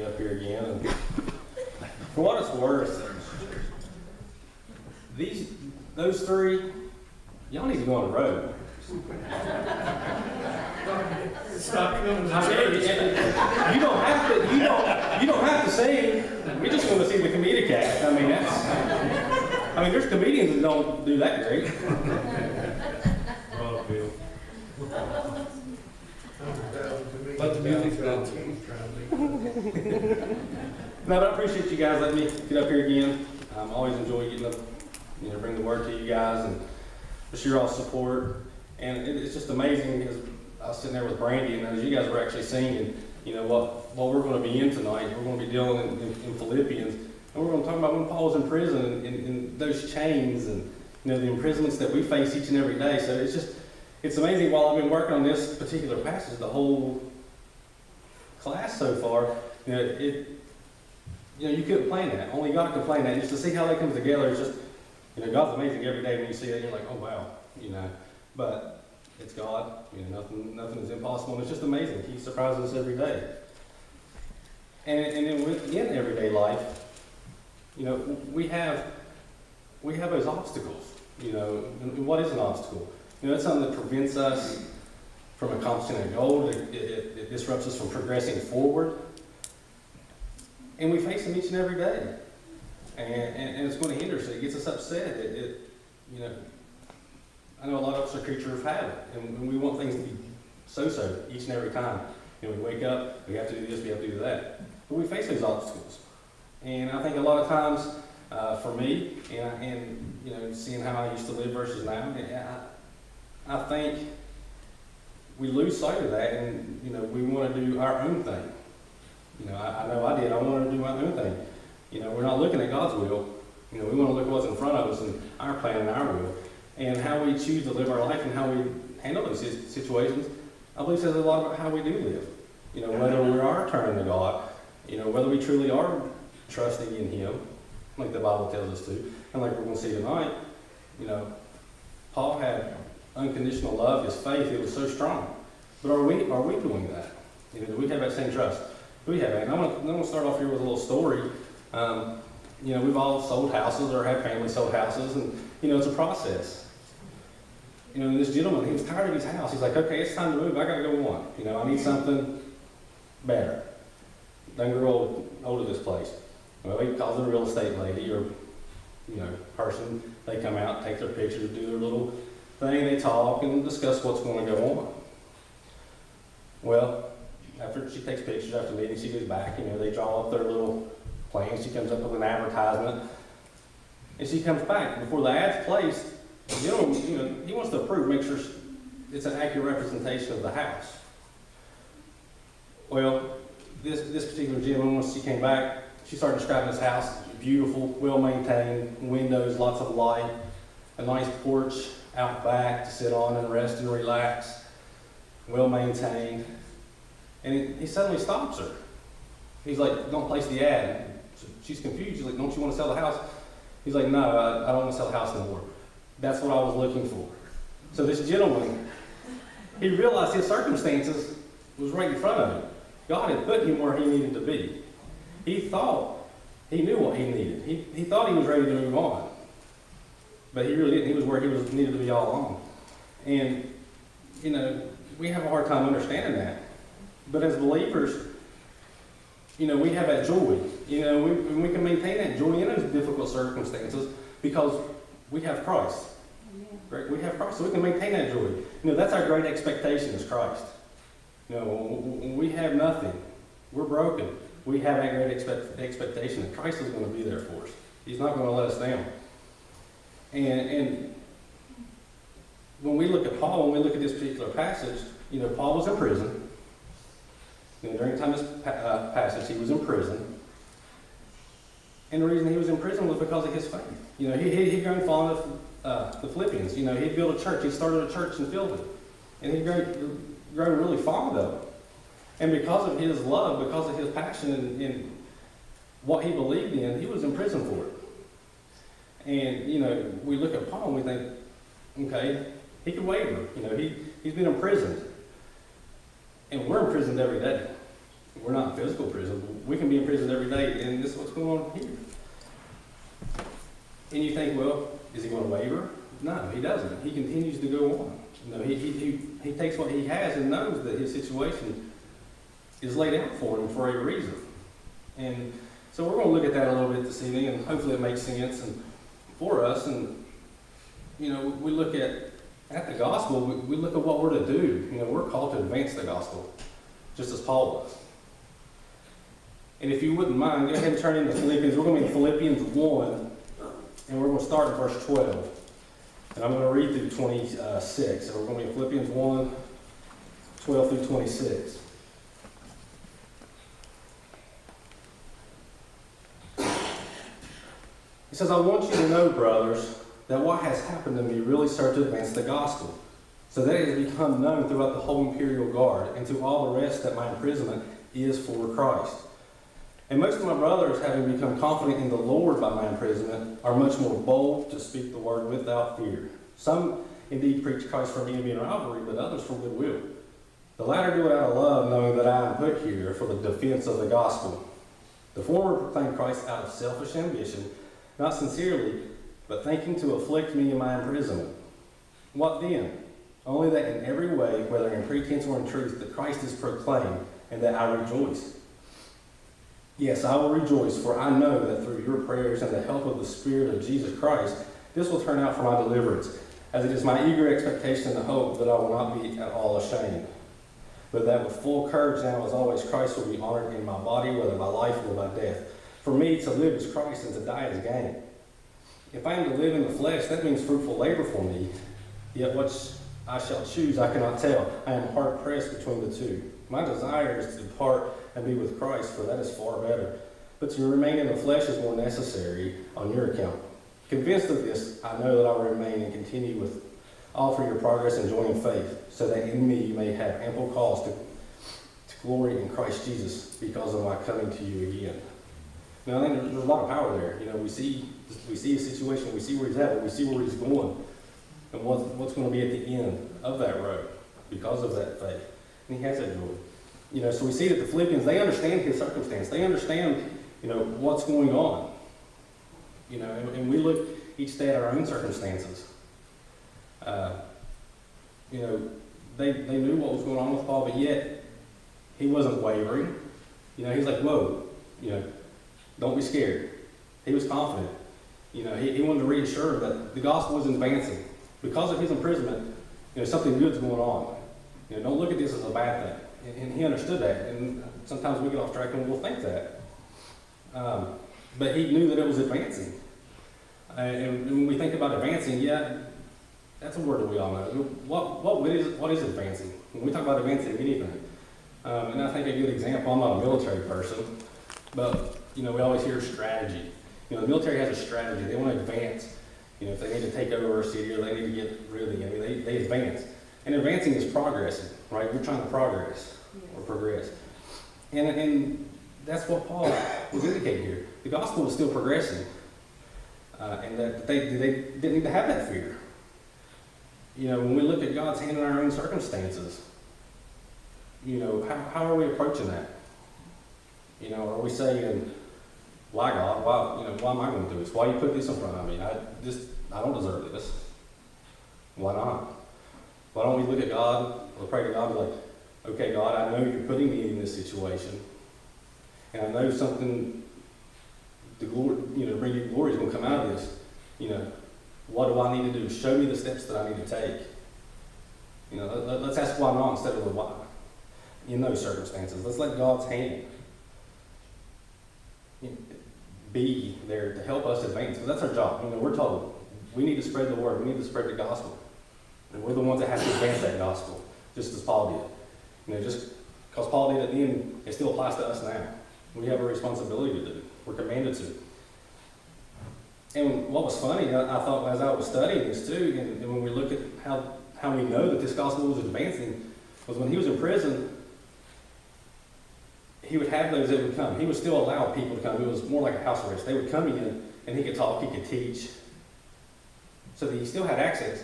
get up here again. And for what it's worth, those three, y'all need to go on the road. Stop coming to I mean, you don't have to. You don't have to sing. We just want to see the comedic act. I mean, there's comedians that don't do that great. Oh, Bill. Let the music go. No, but I appreciate you guys letting me get up here again. I always enjoy getting up, bring the word to you guys and just your all support. And it's just amazing because I was sitting there with Brandy, and as you guys were actually singing, what we're going to be in tonight, we're going to be dealing in Philippians, and we're going to talk about when Paul was in prison and those chains and the imprisonments that we face each and every day. So it's amazing. While I've been working on this particular passage, the whole class so far, you couldn't plan that. Only God can plan that. And just to see how that comes together is just, God's amazing every day when you see it. You're like, oh wow, But it's God. Nothing is impossible. And it's just amazing. He surprises us every day. And then within everyday life, we have those obstacles. And what is an obstacle? It's something that prevents us from accomplishing a goal. It disrupts us from progressing forward. And we face them each and every day. And it's going to hinder us. It gets us upset. I know a lot of us are creatures of habit, and we want things to be so-so each and every time. We wake up, we have to do this, we have to do that. But we face those obstacles. And I think a lot of times, for me, and seeing how I used to live versus now, I think we lose sight of that, and we want to do our own thing. I know I did. I wanted to do my own thing. We're not looking at God's will. We want to look at what's in front of us and our plan and our will. And how we choose to live our life and how we handle those situations, I believe says a lot about how we do live. Whether we are turning to God, whether we truly are trusting in Him, like the Bible tells us to, and like we're going to see tonight, Paul had unconditional love, his faith, it was so strong. But are we doing that? Do we have that same trust? Do we have that? And I'm going to start off here with a little story. We've all sold houses or have family sold houses, and it's a process. This gentleman, he was tired of his house. He's like, okay, it's time to move. I got to go on. I need something better. Doesn't grow old at this place. Well, he calls it a real estate lady or, person. They come out, take their pictures, do their little thing. They talk and discuss what's going to go on. Well, after she takes pictures after the meeting, she goes back. They draw up their little plans. She comes up with an advertisement. And she comes back. Before the ad's placed, he wants to approve, make sure it's an accurate representation of the house. Well, this particular gentleman, once she came back, she started describing this house. Beautiful, well-maintained, windows, lots of light, a nice porch out back to sit on and rest and relax, well-maintained. And he suddenly stops her. He's like, don't place the ad. She's confused. She's like, don't you want to sell the house? He's like, no, I don't want to sell the house anymore. That's what I was looking for. So this gentleman, he realized his circumstances was right in front of him. God had put him where he needed to be. He thought he knew what he needed. He thought he was ready to move on. But he really didn't. He was where he needed to be all along. And, we have a hard time understanding that. But as believers, we have that joy. We can maintain that joy in those difficult circumstances because we have Christ. Right? We have Christ, so we can maintain that joy. That's our great expectation is Christ. When we have nothing, we're broken. We have that great expectation that Christ is going to be there for us. He's not going to let us down. And when we look at Paul, when we look at this particular passage, Paul was in prison. During the time of this passage, he was in prison. And the reason he was in prison was because of his faith. He'd grown fond of the Philippians. He'd built a church. He started a church and filled it. And he'd grown really fond of it. And because of his love, because of his passion in what he believed in, he was in prison for it. And, we look at Paul and we think, okay, he could waver. He's been imprisoned. And we're imprisoned every day. We're not in physical prison. We can be in prison every day, and this is what's going on here. And you think, well, is he going to waver? No, he doesn't. He continues to go on. You know, he takes what he has and knows that his situation is laid out for him for a reason. And so we're going to look at that a little bit this evening, and hopefully it makes sense and for us. And you know, we look at the gospel. We look at what we're to do. You know, we're called to advance the gospel, just as Paul was. And if you wouldn't mind, go ahead and turn into Philippians. We're going to be in Philippians 1, and we're going to start in verse 12. And I'm going to read through 26. So we're going to be in Philippians 1, 12 through 26. It says, I want you to know, brothers, that what has happened to me really served to advance the gospel, so that it has become known throughout the whole imperial guard, and to all the rest that my imprisonment is for Christ. And most of my brothers, having become confident in the Lord by my imprisonment, are much more bold to speak the word without fear. Some indeed preach Christ for envy and rivalry, but others for goodwill. The latter do it out of love, knowing that I am put here for the defense of the gospel. The former proclaim Christ out of selfish ambition, not sincerely, but thinking to afflict me in my imprisonment. What then? Only that in every way, whether in pretense or in truth, that Christ is proclaimed, and that I rejoice. Yes, I will rejoice, for I know that through your prayers and the help of the Spirit of Jesus Christ, this will turn out for my deliverance, as it is my eager expectation and hope that I will not be at all ashamed, but that with full courage now as always Christ will be honored in my body, whether by life or by death. For me to live is Christ, and to die is gain. If I am to live in the flesh, that means fruitful labor for me, yet what I shall choose I cannot tell. I am hard pressed between the two. My desire is to depart and be with Christ, for that is far better. But to remain in the flesh is more necessary on your account. Convinced of this, I know that I will remain and continue with all for your progress and joy in faith, so that in me you may have ample cause to glory in Christ Jesus because of my coming to you again. Now, I think there's a lot of power there. You know, we see his situation, we see where he's at, but we see where he's going, and what's going to be at the end of that road because of that faith. And he has that joy. You know, so we see that the Philippians, they understand his circumstance. They understand, you know, what's going on. You know, and we look each day at our own circumstances. You know, they knew what was going on with Paul, but yet he wasn't wavering. You know, he's like, whoa, you know, don't be scared. He was confident. You know, he wanted to reassure that the gospel was advancing. Because of his imprisonment, you know, something good's going on. You know, don't look at this as a bad thing. And he understood that. And sometimes we get off track and we'll think that. But he knew that it was advancing. And when we think about advancing, yeah, that's a word that we all know. What is advancing? When we talk about advancing anything, and I think a good example, I'm not a military person, but, you know, we always hear strategy. You know, the military has a strategy. They want to advance. You know, if they need to take over a city or they need to get rid of the enemy, they advance. And advancing is progressing, right? We're trying to progress or progress. And that's what Paul was indicating here. The gospel was still progressing. And that they didn't need to have that fear. You know, when we look at God's hand in our own circumstances, you know, how are we approaching that? You know, are we saying, why God? Why am I going to do this? Why you put this in front of me? I don't deserve this. Why not? Why don't we look at God or pray to God and be like, okay, God, I know you're putting me in this situation, and I know something, the glory, you know, bring you glory is going to come out of this. You know, what do I need to do? Show me the steps that I need to take. You know, let's ask why not instead of the why. In those circumstances, let's let God's hand be there to help us advance, because that's our job. You know, we're told we need to spread the word, we need to spread the gospel, and we're the ones that have to advance that gospel, just as Paul did. You know, just because Paul did at the end, it still applies to us now. We have a responsibility to do. We're commanded to. And what was funny, I thought as I was studying this too, and when we look at how we know that this gospel was advancing, was when he was in prison, he would have those that would come. He would still allow people to come. It was more like a house arrest. They would come in, and he could talk, he could teach, so that he still had access.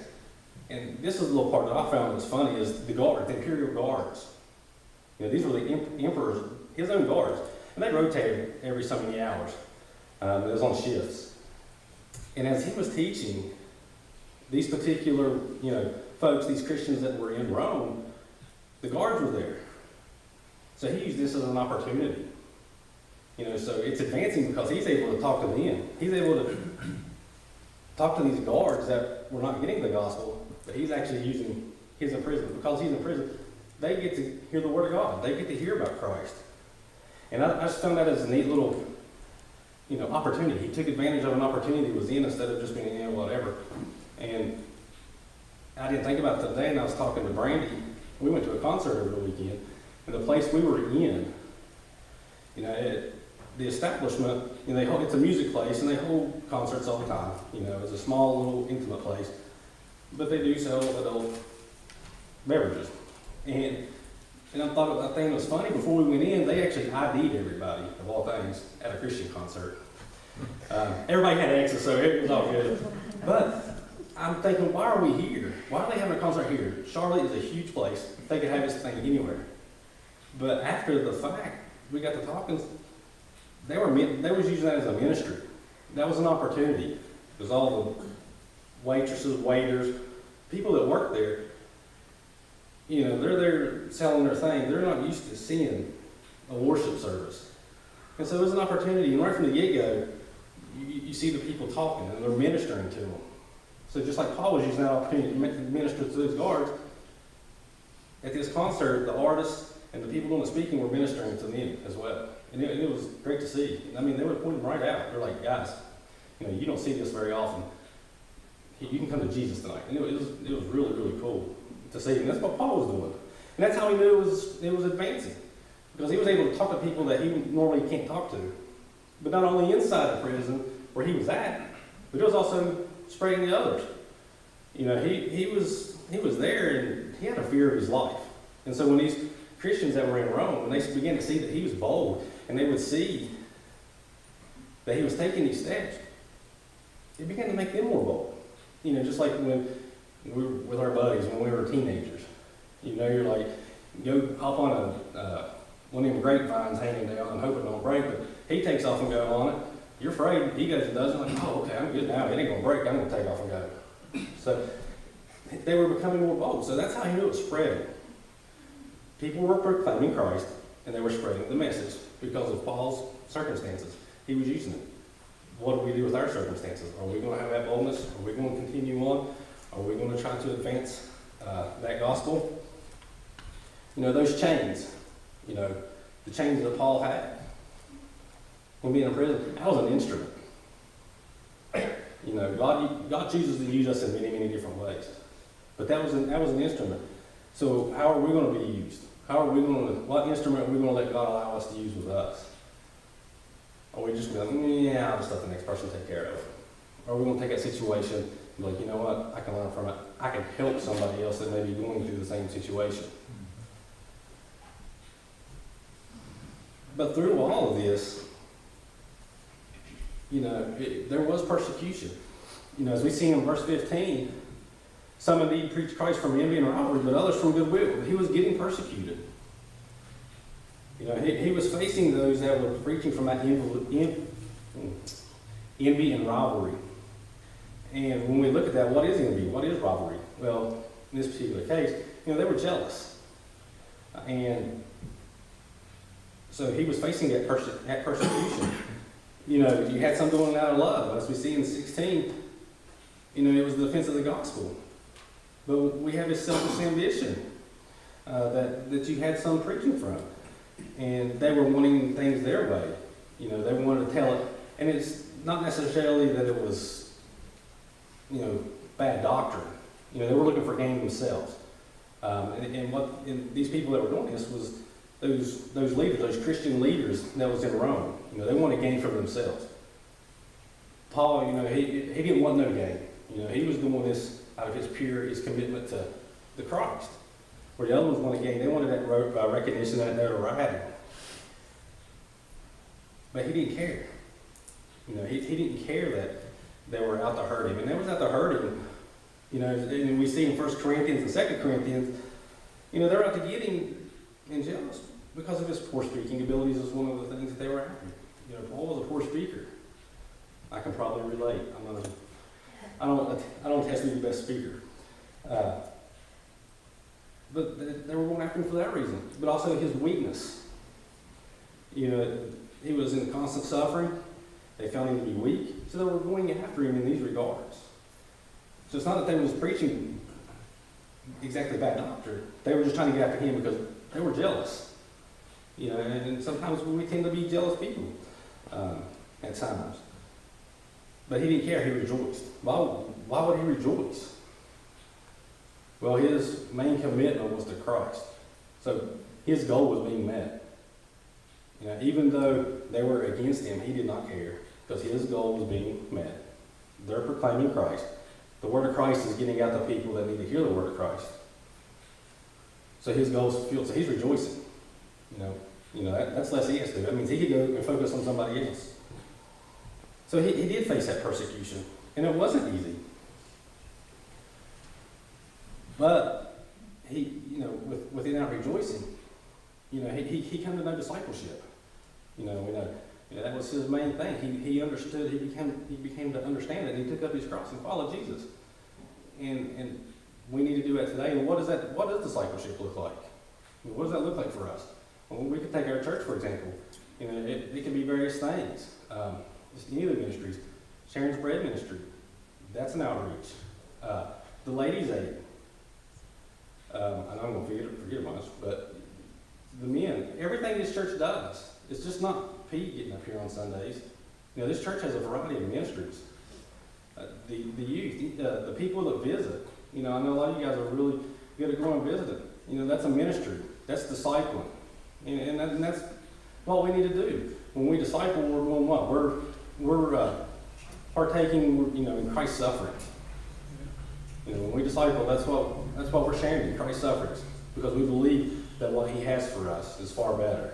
And this is a little part that I found was funny, is the guard, the imperial guards. You know, these were the emperor's, his own guards. And they rotated every so many hours. It was on shifts. And as he was teaching, these particular, folks, these Christians that were in Rome, the guards were there. So he used this as an opportunity. So it's advancing because he's able to talk to them. He's able to talk to these guards that were not getting the gospel, but he's actually using his imprisonment. Because he's in prison, they get to hear the word of God. They get to hear about Christ. And I just found that as a neat little, opportunity. He took advantage of an opportunity he was in instead of just being whatever. And I didn't think about it today, and I was talking to Brandy. We went to a concert over the weekend, and the place we were in, the establishment, it's a music place, and they hold concerts all the time. It's a small, little, intimate place. But they do sell adult beverages. And I thought that thing was funny. Before we went in, they actually ID'd everybody, of all things, at a Christian concert. Everybody had access, so it was all good. But I'm thinking, why are we here? Why are they having a concert here? Charlotte is a huge place. They could have this thing anywhere. But after the fact, we got to talking. They was using that as a ministry. That was an opportunity. Because all the waitresses, waiters, people that work there, they're there selling their thing. They're not used to seeing a worship service. And so it was an opportunity. And right from the get-go, you see the people talking and they're ministering to them. So just like Paul was using that opportunity to minister to those guards, at this concert, the artists and the people doing the speaking were ministering to them as well. And it was great to see. I mean, they were pointing right out. They're like, guys, you don't see this very often. You can come to Jesus tonight. And it was really, really cool to see. And that's what Paul was doing. And that's how he knew it was advancing. Because he was able to talk to people that he normally can't talk to. But not only inside the prison where he was at, but it was also spreading to others. He was there and he had a fear of his life. And so when these Christians that were in Rome, when they began to see that he was bold, and they would see that he was taking these steps, it began to make them more bold. Just like when we were with our buddies when we were teenagers. You're like, go hop on one of them grapevines hanging down and hope it don't break, but he takes off and goes on it. You're afraid. He goes and does it. Like, oh, okay, I'm good now. It ain't going to break. I'm going to take off and go. So they were becoming more bold. So that's how he knew it was spreading. People were proclaiming Christ, and they were spreading the message because of Paul's circumstances. He was using it. What do we do with our circumstances? Are we going to have that boldness? Are we going to continue on? Are we going to try to advance that gospel? Those chains, the chains that Paul had when being in prison, that was an instrument. God chooses to use us in many, many different ways. But that was an instrument. So how are we going to be used? What instrument are we going to let God allow us to use with us? Are we just going to go, I'll just let the next person take care of it? Or are we going to take that situation and be like, you know what, I can learn from it. I can help somebody else that may be going through the same situation. But through all of this, there was persecution. As we see in verse 15, some indeed preached Christ from envy and rivalry, but others from goodwill. He was getting persecuted. He was facing those that were preaching from that envy and rivalry. And when we look at that, what is envy? What is rivalry? Well, in this particular case, they were jealous. And so he was facing that persecution. You had some doing it out of love. As we see in 16, it was the defense of the gospel. But we have this selfish ambition that you had some preaching from. And they were wanting things their way. They wanted to tell it. And it's not necessarily that it was, bad doctrine. They were looking for gain themselves. And these people that were doing this was those leaders, those Christian leaders that was in Rome. They wanted gain for themselves. Paul, he didn't want no gain. He was doing this out of his commitment to the Christ. Where the other ones wanted gain, they wanted that recognition, that notoriety. But he didn't care. He didn't care that they were out to hurt him. And they was out to hurt him. And we see in 1 Corinthians and 2 Corinthians, they're out to get him and jealous. because of his poor speaking abilities is one of the things that they were after. You know, Paul was a poor speaker. I can probably relate. I don't test to be the best speaker. But they were going after him for that reason. But also his weakness. You know, he was in constant suffering. They found him to be weak. So they were going after him in these regards. So it's not that they was preaching exactly bad doctrine. They were just trying to get after him because they were jealous. You know, and sometimes we tend to be jealous people at times. But he didn't care. He rejoiced. Why would he rejoice? Well, his main commitment was to Christ. So his goal was being met. You know, even though they were against him, he did not care because his goal was being met. They're proclaiming Christ. The word of Christ is getting out to people that need to hear the word of Christ. So his goal is fulfilled. So he's rejoicing. You know that's less he has to do. That means he could go and focus on somebody else. So he did face that persecution, and it wasn't easy. But he, you know, within that rejoicing, you know, he came to know discipleship. You know, that was his main thing. He understood. He became to understand it, and he took up his cross and followed Jesus. And we need to do that today. And what does discipleship look like? I mean, what does that look like for us? Well, we could take our church, for example. You know, it can be various things. Just any of the ministries. Sharon's Bread Ministry. That's an outreach. The Ladies' Aid. I know I'm going to forget about this, but the men, everything this church does, it's just not Pete getting up here on Sundays. You know, this church has a variety of ministries. The youth, the people that visit. You know, I know a lot of you guys are really good at going and visiting. You know, that's a ministry. That's discipling. And that's what we need to do. When we disciple, we're doing what? We're partaking, you know, in Christ's sufferings. You know, when we disciple, that's what we're sharing in Christ's sufferings, because we believe that what He has for us is far better.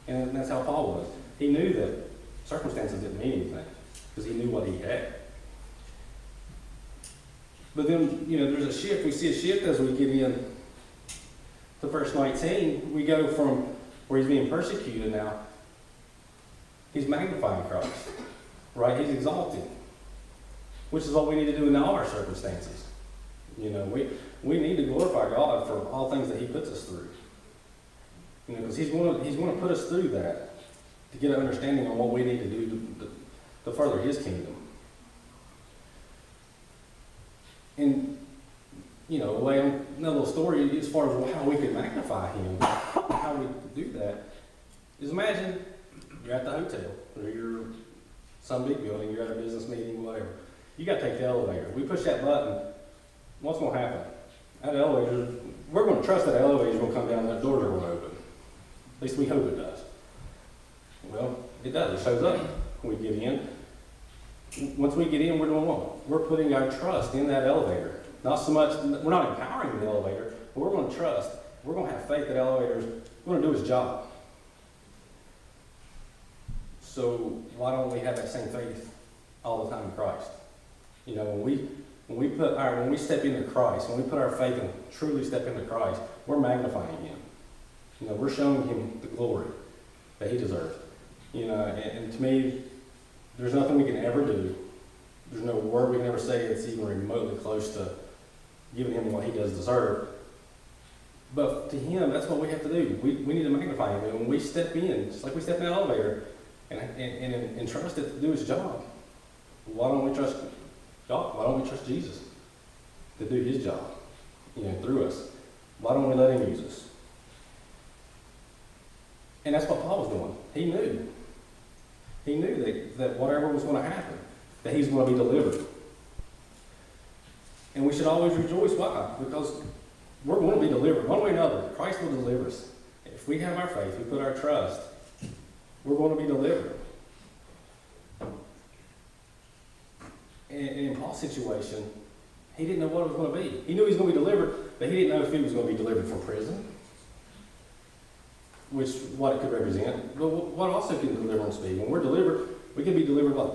And that's how Paul was. He knew that circumstances didn't mean anything, because he knew what he had. But then, you know, there's a shift. We see a shift as we get in to verse 19. We go from where he's being persecuted now. He's magnifying Christ, right? He's exalting, which is what we need to do in all our circumstances. You know, we need to glorify God for all things that He puts us through. You know, because He's going to put us through that to get an understanding on what we need to do to further His kingdom. And, you know, another little story as far as how we can magnify Him, how we do that, is imagine you're at the hotel, or you're some big building, you're at a business meeting, whatever. You got to take the elevator. We push that button, what's going to happen? That elevator, we're going to trust that elevator is going to come down and that doors are going to open. At least we hope it does. Well, it does. It shows up. We get in. Once we get in, we're doing what? We're putting our trust in that elevator. Not so much, we're not empowering the elevator, but we're going to trust. We're going to have faith that the elevator's going to do its job. So why don't we have that same faith all the time in Christ? You know, when we step into Christ, when we put our faith and truly step into Christ, we're magnifying Him. You know, we're showing Him the glory that He deserves. You know, and to me, there's nothing we can ever do. There's no word we can ever say that's even remotely close to giving Him what He does deserve. But to Him, that's what we have to do. We need to magnify Him. And when we step in, just like we step in that elevator, and trust it to do His job, why don't we trust God? Why don't we trust Jesus to do His job, you know, through us? Why don't we let Him use us? And that's what Paul was doing. He knew. He knew that whatever was going to happen, that he's going to be delivered. And we should always rejoice. Why? Because we're going to be delivered. One way or another, Christ will deliver us. If we have our faith, we put our trust, we're going to be delivered. And in Paul's situation, he didn't know what it was going to be. He knew he was going to be delivered, but he didn't know if he was going to be delivered from prison, which what it could represent. But what also can deliverance be? When we're delivered, we can be delivered like